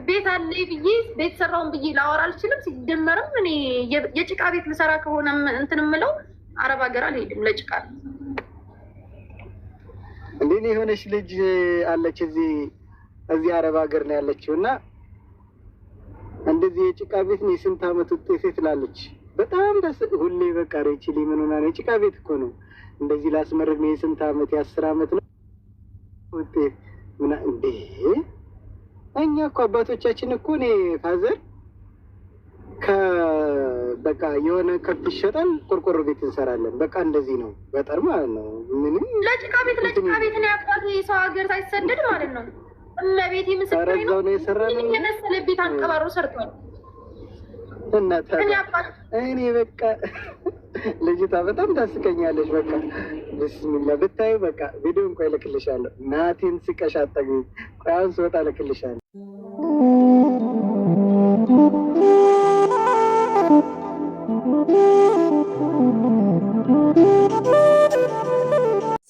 ቤት አለ ብዬ ቤት ሰራውን ብዬ ላወራ አልችልም። ሲጀመርም እኔ የጭቃ ቤት ልሰራ ከሆነ እንትን ምለው አረብ ሀገር አልሄድም ለጭቃ። እንዴ የሆነች ልጅ አለች እዚህ አረብ ሀገር ነው ያለችው እና እንደዚህ የጭቃ ቤት ነው የስንት ዓመት ውጤት ትላለች። በጣም ደስ ሁሌ በቃ ሬችሊ ምን ሆና ነው የጭቃ ቤት እኮ ነው እንደዚህ ላስመረቅ ነው የስንት ዓመት የ10 ዓመት ነው ውጤት ምና እንዴ እኛ እኮ አባቶቻችን እኮ እኔ ፋዘር በቃ የሆነ ከብት ይሸጣል ቆርቆሮ ቤት እንሰራለን። በቃ እንደዚህ ነው ገጠር ማለት ነው። ምንም ለጭቃ ቤት ነው ያቋት የሰው ሀገር ሳይሰደድ ማለት ነው። እመቤቴ ምስክሬ ነው። የመሰለ ቤት አንቀባሮ ሰርቷል። እኔ በቃ ልጅቷ በጣም ታስቀኛለች። በቃ ብስሚላ ብታዩ በቃ ቪዲዮ እንኳ እልክልሻለሁ። ናቴን ስቀሽ አጠግኝ። ቆይ አሁን ስወጣ እልክልሻለሁ።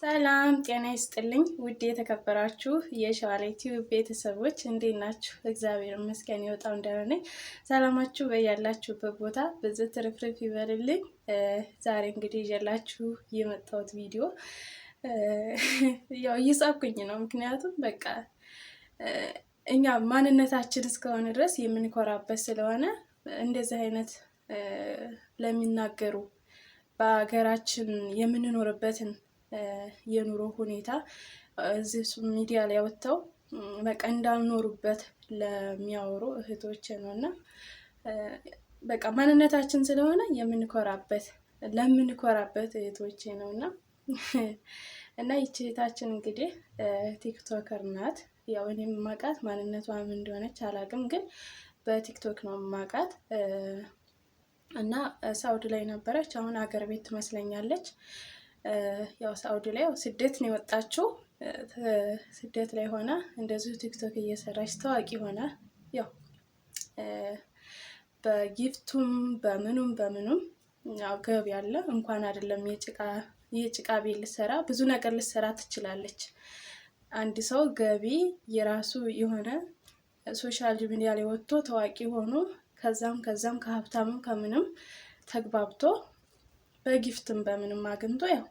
ሰላም ጤና ይስጥልኝ። ውድ የተከበራችሁ የሸዋሌ ቲዩብ ቤተሰቦች እንዴት ናችሁ? እግዚአብሔር ይመስገን ይወጣው እንደሆነ ሰላማችሁ በያላችሁበት ቦታ ብዙ ትርፍርፍ ይበልልኝ። ዛሬ እንግዲህ ይዤላችሁ የመጣሁት ቪዲዮ ያው እየጻፍኩኝ ነው። ምክንያቱም በቃ እኛ ማንነታችን እስከሆነ ድረስ የምንኮራበት ስለሆነ እንደዚህ አይነት ለሚናገሩ በሀገራችን የምንኖርበትን የኑሮ ሁኔታ እዚህ ሚዲያ ላይ ወጥተው በቃ እንዳልኖሩበት ለሚያወሩ እህቶች ነውና በቃ ማንነታችን ስለሆነ የምንኮራበት ለምንኮራበት እህቶች ነውና እና ይህች እህታችን እንግዲህ ቲክቶከር ናት። ያው እኔም ማቃት ማንነቷ ምን እንደሆነች አላውቅም፣ ግን በቲክቶክ ነው ማቃት እና ሳውዲ ላይ ነበረች። አሁን ሀገር ቤት ትመስለኛለች። ያው ሳውዲ ላይ ያው ስደት ነው የወጣችው። ስደት ላይ ሆና እንደዚሁ ቲክቶክ እየሰራች ታዋቂ ሆና ያው በጊፍቱም በምኑም ያው ገብ ያለ እንኳን አይደለም የጭቃ ቤት ልሰራ ብዙ ነገር ልሰራ ትችላለች። አንድ ሰው ገቢ የራሱ የሆነ ሶሻል ሚዲያ ላይ ወጥቶ ታዋቂ ሆኖ ከዛም ከሀብታምም ከምንም ተግባብቶ በጊፍትም በምንም አግኝቶ ያው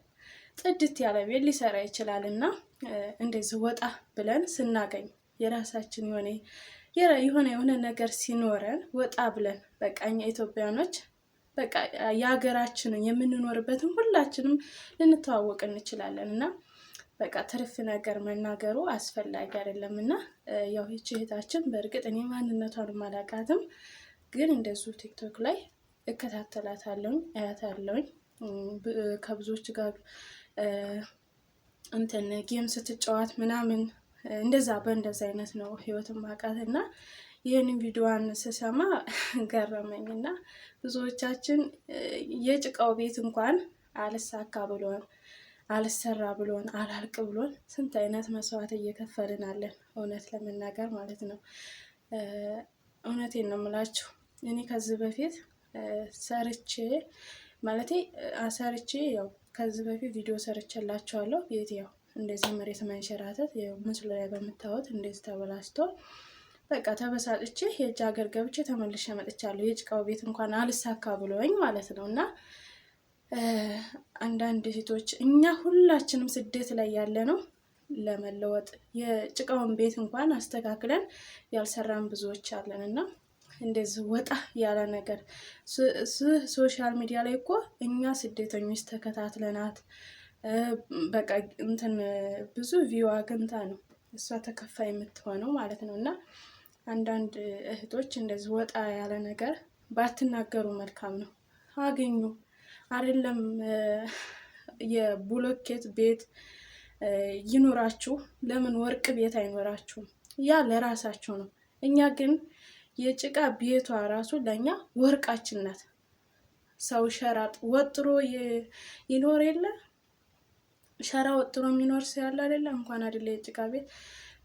ጥድት ያለ ቤት ሊሰራ ይችላል። እና እንደዚህ ወጣ ብለን ስናገኝ የራሳችን የሆነ ነገር ሲኖረን ወጣ ብለን በቃ እኛ ኢትዮጵያኖች በቃ የሀገራችንን የምንኖርበትን ሁላችንም ልንተዋወቅ እንችላለን። እና በቃ ትርፍ ነገር መናገሩ አስፈላጊ አይደለም። እና ያው ይህች እህታችን በእርግጥ እኔ ማንነቷን አላውቃትም፣ ግን እንደዚሁ ቲክቶክ ላይ እከታተላታለሁ አያታለሁኝ። ከብዙዎች ጋር እንትን ጌም ስትጫወት ምናምን እንደዛ አይነት ነው ህይወትን ማውቃት። እና ይህንን ቪዲዮዋን ስሰማ ገረመኝና ብዙዎቻችን የጭቃው ቤት እንኳን አልሳካ ብሎን አልሰራ ብሎን አላልቅ ብሎን ስንት አይነት መስዋዕት እየከፈልን አለን፣ እውነት ለመናገር ማለት ነው። እውነቴን ነው የምላችሁ። እኔ ከዚህ በፊት ሰርቼ ያው ከዚህ በፊት ቪዲዮ ሰርቼላችኋለሁ። ቤት ያው እንደዚህ መሬት መንሸራተት ያው ምስሉ ላይ በምታዩት እንደዚህ ተበላሽቶ በቃ ተበሳጭቼ የእጅ ሀገር ገብቼ ተመልሼ መጥቻለሁ። የጭቃው ቤት እንኳን አልሳካ ብሎኝ ማለት ነው። እና አንዳንድ እህቶች እኛ ሁላችንም ስደት ላይ ያለ ነው ለመለወጥ የጭቃውን ቤት እንኳን አስተካክለን ያልሰራን ብዙዎች አለን። እና እንደዚህ ወጣ ያለ ነገር ሶሻል ሚዲያ ላይ እኮ እኛ ስደተኞች ተከታትለናት በቃ እንትን ብዙ ቪው አግኝታ ነው እሷ ተከፋይ የምትሆነው ማለት ነው። እና አንዳንድ እህቶች እንደዚህ ወጣ ያለ ነገር ባትናገሩ መልካም ነው። አገኙ አይደለም የብሎኬት ቤት ይኖራችሁ፣ ለምን ወርቅ ቤት አይኖራችሁም? ያ ለራሳችሁ ነው። እኛ ግን የጭቃ ቤቷ ራሱ ለኛ ወርቃችን ናት። ሰው ሸራጥ ወጥሮ ይኖር የለ ሸራ ወጥሮ የሚኖር ሰው ያለ አይደለ? እንኳን አይደለ የጭቃ ቤት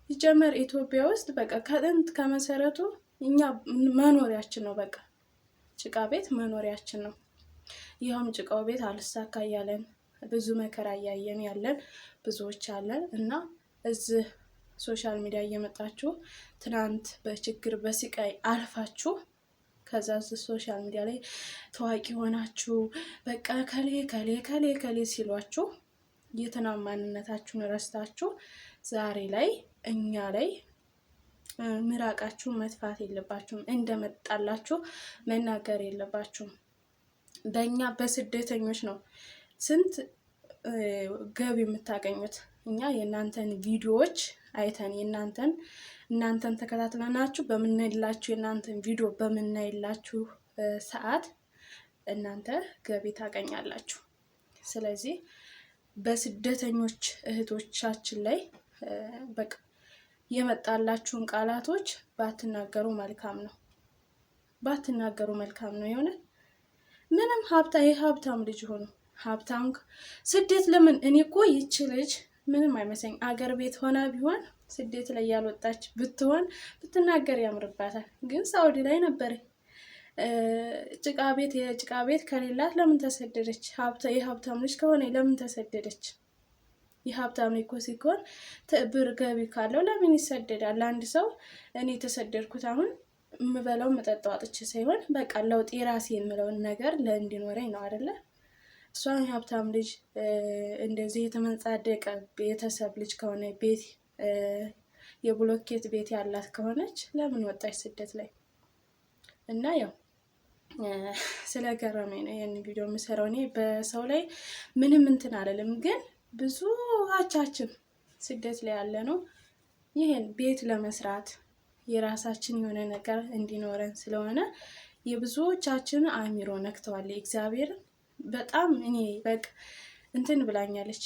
ይጀመር ኢትዮጵያ ውስጥ በቃ ከጥንት ከመሰረቱ እኛ መኖሪያችን ነው። በቃ ጭቃ ቤት መኖሪያችን ነው። ይኸውም ጭቃው ቤት አልሳካ እያለን ብዙ መከራ እያየን ያለን ብዙዎች አለን። እና እዚህ ሶሻል ሚዲያ እየመጣችሁ ትናንት በችግር በስቃይ አልፋችሁ ከዛ ሶሻል ሚዲያ ላይ ታዋቂ ሆናችሁ በቃ ከሌ ከሌ ከሌ ከሌ ሲሏችሁ የትናንት ማንነታችሁን ረስታችሁ ዛሬ ላይ እኛ ላይ ምራቃችሁን መጥፋት የለባችሁም። እንደመጣላችሁ መናገር የለባችሁም። በእኛ በስደተኞች ነው ስንት ገቢ የምታገኙት። እኛ የእናንተን ቪዲዮዎች አይተን እናንተን ተከታትለናችሁ በምናይላችሁ የእናንተን ቪዲዮ በምናይላችሁ ሰዓት እናንተ ገቢ ታገኛላችሁ። ስለዚህ በስደተኞች እህቶቻችን ላይ በቃ የመጣላችሁን ቃላቶች ባትናገሩ መልካም ነው። ባትናገሩ መልካም ነው። የሆነ ምንም የሀብታም ልጅ ሆኑ ሀብታም ስደት ለምን እኔ እኮ ይች ልጅ ምንም አይመስለኝ አገር ቤት ሆና ቢሆን ስደት ላይ ያልወጣች ብትሆን ብትናገር ያምርባታል። ግን ሳውዲ ላይ ነበር የጭቃ ቤት ከሌላት ለምን ተሰደደች? የሀብታም ልጅ ከሆነ ለምን ተሰደደች? የሀብታም እኮ ሲሆን ብር ገቢ ካለው ለምን ይሰደዳል? አንድ ሰው እኔ የተሰደድኩት አሁን የምበላው መጠጣው አጥቼ ሳይሆን በቃ ለውጥ የራሴ የምለውን ነገር ለእንዲኖረኝ ነው አይደለ? እሷን የሀብታም ልጅ እንደዚህ የተመጻደቀ ቤተሰብ ልጅ ከሆነ ቤት የብሎኬት ቤት ያላት ከሆነች ለምን ወጣች ስደት ላይ? እና ያው ስለገረመኝ ነው ይህን ቪዲዮ የምሰራው። እኔ በሰው ላይ ምንም እንትን አለልም፣ ግን ብዙዎቻችን ስደት ላይ ያለ ነው ይህን ቤት ለመስራት የራሳችን የሆነ ነገር እንዲኖረን ስለሆነ የብዙዎቻችን አእምሮ ነክተዋል። እግዚአብሔርን በጣም እኔ በቃ እንትን ብላኛለች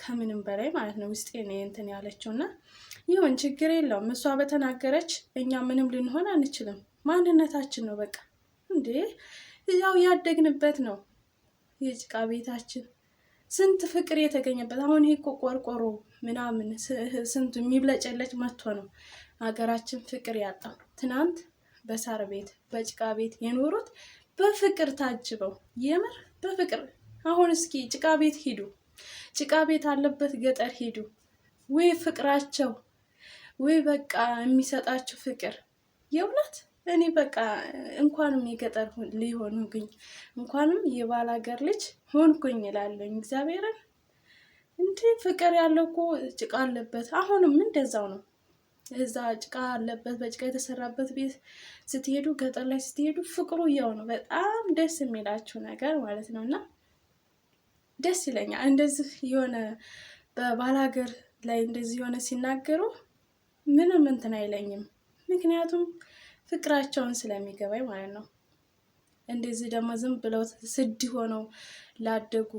ከምንም በላይ ማለት ነው። ውስጤ ነው እንትን ያለችው እና ይሁን ችግር የለውም። እሷ በተናገረች እኛ ምንም ልንሆን አንችልም። ማንነታችን ነው በቃ እንዴ ያው ያደግንበት ነው የጭቃ ቤታችን ስንት ፍቅር የተገኘበት። አሁን ይሄ እኮ ቆርቆሮ ምናምን ስንቱ የሚብለጨለጭ መጥቶ ነው ሀገራችን ፍቅር ያጣው። ትናንት በሳር ቤት በጭቃ ቤት የኖሩት በፍቅር ታጅበው የምር በፍቅር። አሁን እስኪ ጭቃ ቤት ሂዱ፣ ጭቃ ቤት አለበት ገጠር ሂዱ፣ ወይ ፍቅራቸው ወይ በቃ የሚሰጣቸው ፍቅር የእውነት እኔ በቃ እንኳንም የገጠር ሊሆኑኝ እንኳንም የባል ሀገር ልጅ ሆንኩኝ እላለሁ። እግዚአብሔርን እንዲህ ፍቅር ያለው እኮ ጭቃ አለበት። አሁንም እንደዛው ነው። እዛ ጭቃ አለበት በጭቃ የተሰራበት ቤት ስትሄዱ ገጠር ላይ ስትሄዱ ፍቅሩ ያው ነው። በጣም ደስ የሚላችሁ ነገር ማለት ነው። እና ደስ ይለኛል እንደዚህ የሆነ በባል ሀገር ላይ እንደዚህ የሆነ ሲናገሩ ምንም እንትን አይለኝም። ምክንያቱም ፍቅራቸውን ስለሚገባኝ ማለት ነው። እንደዚህ ደግሞ ዝም ብለው ስድ ሆነው ላደጉ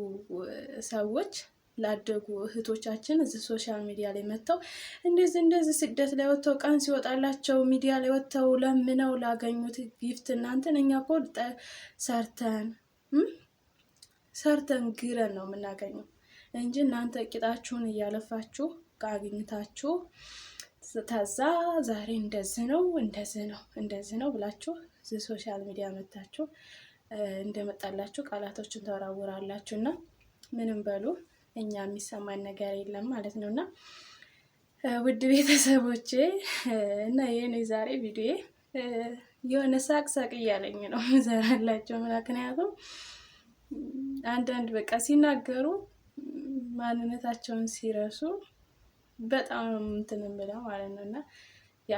ሰዎች ላደጉ እህቶቻችን እዚህ ሶሻል ሚዲያ ላይ መጥተው እንደዚህ ስደት ላይ ወጥተው ቀን ሲወጣላቸው ሚዲያ ላይ ወጥተው ለምነው ላገኙት ጊፍት እናንተን እኛ እኮ ሰርተን ግረን ነው የምናገኘው እንጂ እናንተ ቂጣችሁን እያለፋችሁ አግኝታችሁ ተዛ ዛሬ እንደዚህ ነው ብላችሁ እዚህ ሶሻል ሚዲያ መታችሁ እንደመጣላችሁ ቃላቶችን ተወራውራላችሁ እና ምንም በሉ እኛ የሚሰማን ነገር የለም ማለት ነው። እና ውድ ቤተሰቦቼ እና የኔ ዛሬ ቪዲዮ የሆነ ሳቅ እያለኝ ነው ምዘራላችሁ። ምክንያቱም አንዳንድ በቃ ሲናገሩ ማንነታቸውን ሲረሱ በጣም እንትን ብለው ማለት ነው። እና ያ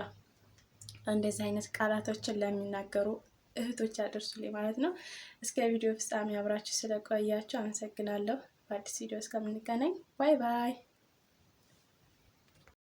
እንደዚህ አይነት ቃላቶችን ለሚናገሩ እህቶች አድርሱልኝ ማለት ነው። እስከ ቪዲዮ ፍጻሜ አብራችሁ ስለቆያችሁ አመሰግናለሁ። በአዲስ ቪዲዮ እስከምንገናኝ ባይ ባይ።